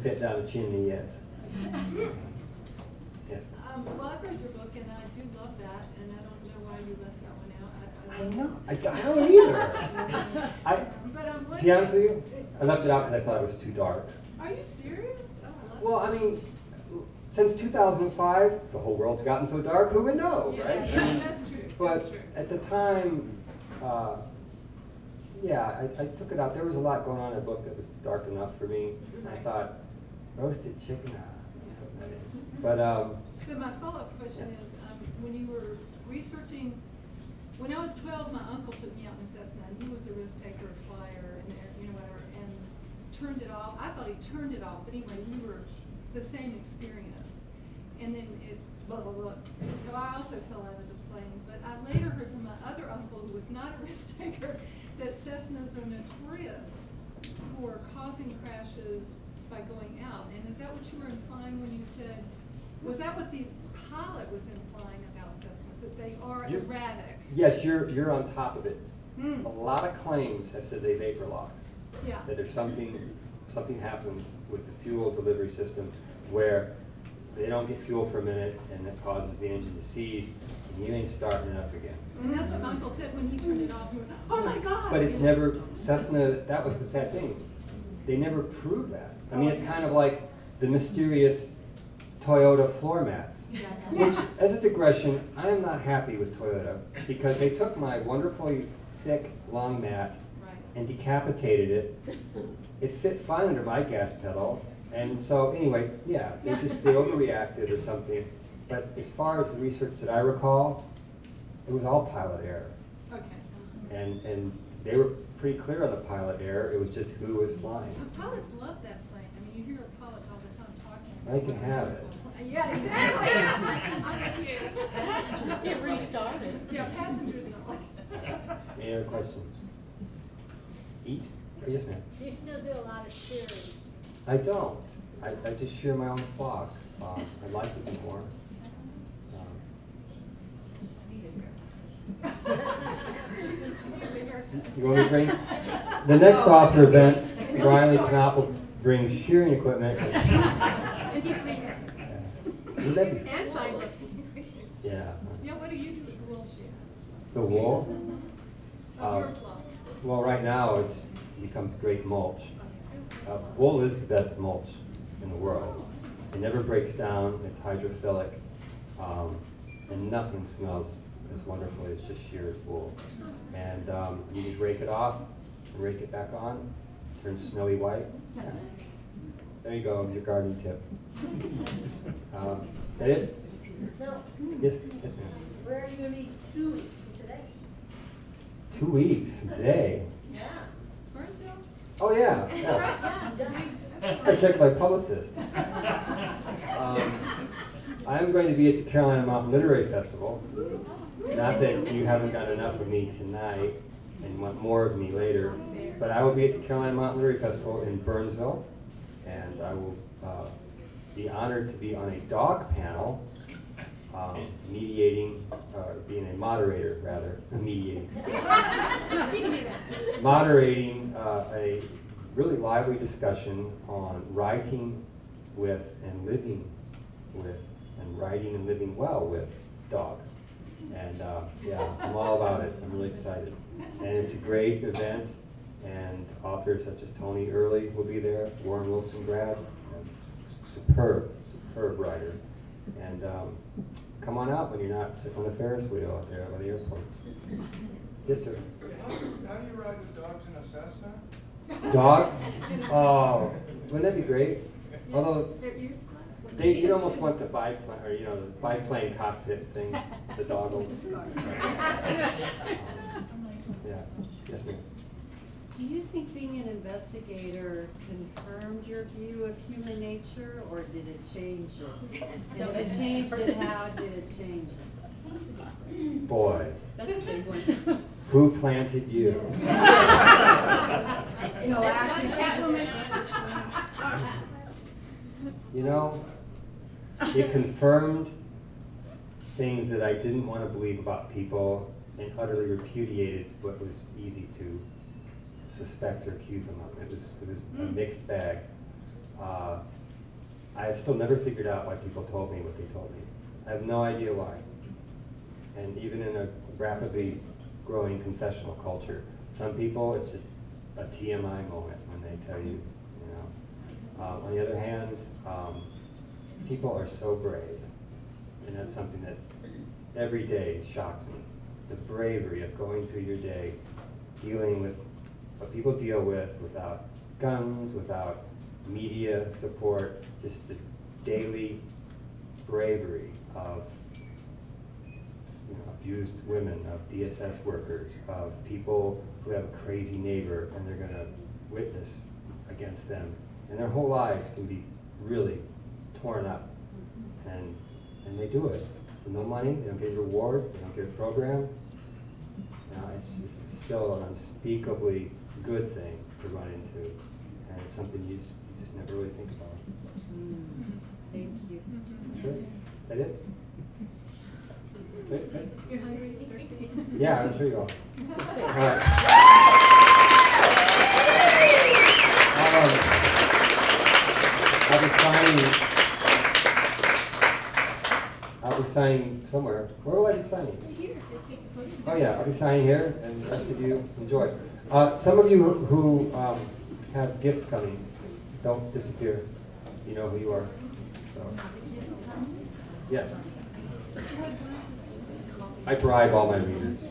fit down the chimney, yes. Yes. Well, I've read your book, and I do love that, and I don't know why you left that one out. I don't either. But to be honest with you, I left it out because I thought it was too dark. Are you serious? Oh, I love Well, I mean, since 2005, the whole world's gotten so dark, who would know, right? Yeah, that's true. But that's true. at the time, yeah, I took it out. There was a lot going on in the book that was dark enough for me. Right. I thought, roasted chicken. But so my follow-up question is, when you were researching, when I was 12, my uncle took me out in Cessna, and he was a risk taker, flyer, and whatever, and turned it off. I thought he turned it off, but anyway, we were the same experience. And then it, blah, blah, blah. So I also fell out of the plane. But I later heard from my other uncle, who was not a risk taker, that Cessnas are notorious for causing crashes by going out. And is that what you were implying when you said, was that what the pilot was implying about Cessnas, that they are erratic? Yes, you're on top of it. A lot of claims have said they vapor lock. Yeah. That there's something happens with the fuel delivery system where they don't get fuel for a minute and it causes the engine to seize and you ain't starting it up again. And that's what my uncle said when he turned it off. He went, oh my God! But it's never, Cessna, that was the sad thing. They never proved that. I mean, it's kind of like the mysterious Toyota floor mats. Which, as a digression, I am not happy with Toyota because they took my wonderfully thick, long mat and decapitated it. It fit fine under my gas pedal. And so, anyway, yeah, they overreacted or something. But as far as the research that I recall, it was all pilot error. Okay. And they were pretty clear on the pilot error. It was just who was flying. Because pilots love that plane. I mean, you hear pilots all the time talking. I can have it. Yeah, exactly. I'm with you. Just get restarted. Yeah, passengers don't like it. Any other questions? Eat? Oh, yes, ma'am. Do you still do a lot of shearing? I don't. I just shear my own flock. I'd like to do more. You want me to bring? The next author event, Riley Knopp will bring shearing equipment. Would that be? And side looks. Yeah. Yeah, what do you do with the wool she has? The wool? Your flock. Well, right now it becomes great mulch. Wool is the best mulch in the world. It never breaks down. It's hydrophilic, and nothing smells as wonderfully as just shear as wool. And you just rake it off, and rake it back on, turns snowy white. Yeah. There you go, your gardening tip. That it? No. Yes, yes, ma'am. Where are you going to be 2 weeks from today? 2 weeks from today. Yeah. Burnsville? Oh yeah. I checked my publicist. I'm going to be at the Carolina Mountain Literary Festival. Not that you haven't got enough of me tonight and want more of me later, but I will be at the Carolina Mountain Literary Festival in Burnsville, and I will be honored to be on a dog panel, mediating, being a moderator rather, mediating, moderating a really lively discussion on writing with and living with and writing and living well with dogs. And yeah, I'm all about it. I'm really excited. And it's a great event, and authors such as Tony Early will be there, Warren Wilson grad, superb writer. And come on out when you're not sitting on the Ferris wheel out there by the airport. Yes, sir. How do you ride with dogs in a Cessna? Dogs? Oh, wouldn't that be great? Although you'd almost want the biplane, or the biplane cockpit thing, the doggles. Yeah. Yes, ma'am. Do you think being an investigator confirmed your view of human nature, or did it change it? And if it changed it, how did it change it? Boy. That's a big one. Who planted you? No, actually, it confirmed things that I didn't want to believe about people and utterly repudiated what was easy to suspect or accuse them of. It was a mixed bag. I have still never figured out why people told me what they told me. I have no idea why. And even in a rapidly growing confessional culture, some people, it's just a TMI moment when they tell you, you know. On the other hand, people are so brave, and that's something that every day shocked me. The bravery of going through your day, dealing with what people deal with without guns, without media support, just the daily bravery of abused women, of DSS workers, of people who have a crazy neighbor and they're going to witness against them. And their whole lives can be really torn up. And they do it. For no money, they don't get a reward, they don't get a program. It's just still an unspeakably good thing to run into. And it's something you just never really think about. Thank you. Sure. That it? Good. You're hungry, thirsty? Yeah, I'm sure you are. All right. I'll be signing somewhere. Where will I be signing? Here, they take the podium. Oh yeah, I'll be signing here, and the rest of you enjoy. Some of you who have gifts coming, don't disappear. You know who you are. So, yes. I bribe all my readers.